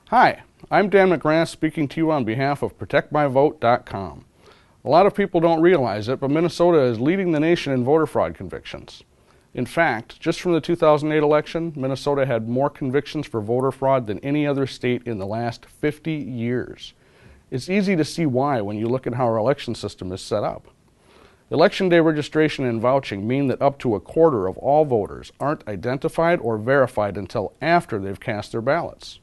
Hi, I'm Dan McGrath speaking to you on behalf of ProtectMyVote.com. A lot of people don't realize it, but Minnesota is leading the nation in voter fraud convictions. In fact, just from the 2008 election, Minnesota had more convictions for voter fraud than any other state in the last 50 years. It's easy to see why when you look at how our election system is set up. Election day registration and vouching mean that up to a quarter of all voters aren't identified or verified until after they've cast their ballots.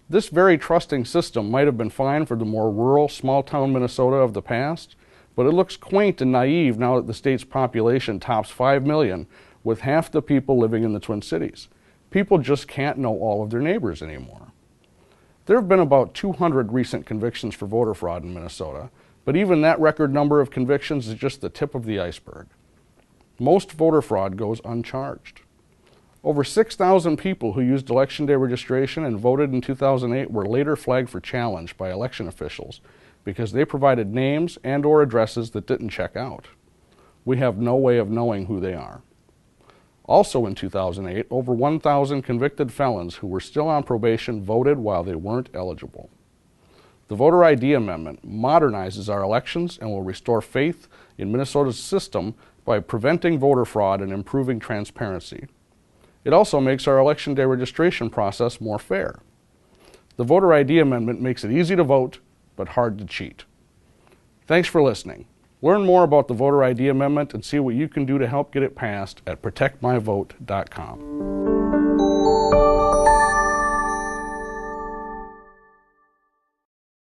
This very trusting system might have been fine for the more rural, small-town Minnesota of the past, but it looks quaint and naive now that the state's population tops 5 million, with half the people living in the Twin Cities. People just can't know all of their neighbors anymore. There have been about 200 recent convictions for voter fraud in Minnesota, but even that record number of convictions is just the tip of the iceberg. Most voter fraud goes uncharged. Over 6,000 people who used election day registration and voted in 2008 were later flagged for challenge by election officials because they provided names and/or addresses that didn't check out. We have no way of knowing who they are. Also in 2008, over 1,000 convicted felons who were still on probation voted while they weren't eligible. The Voter ID Amendment modernizes our elections and will restore faith in Minnesota's system by preventing voter fraud and improving transparency. It also makes our election day registration process more fair. The Voter ID Amendment makes it easy to vote, but hard to cheat. Thanks for listening. Learn more about the Voter ID Amendment and see what you can do to help get it passed at ProtectMyVote.com.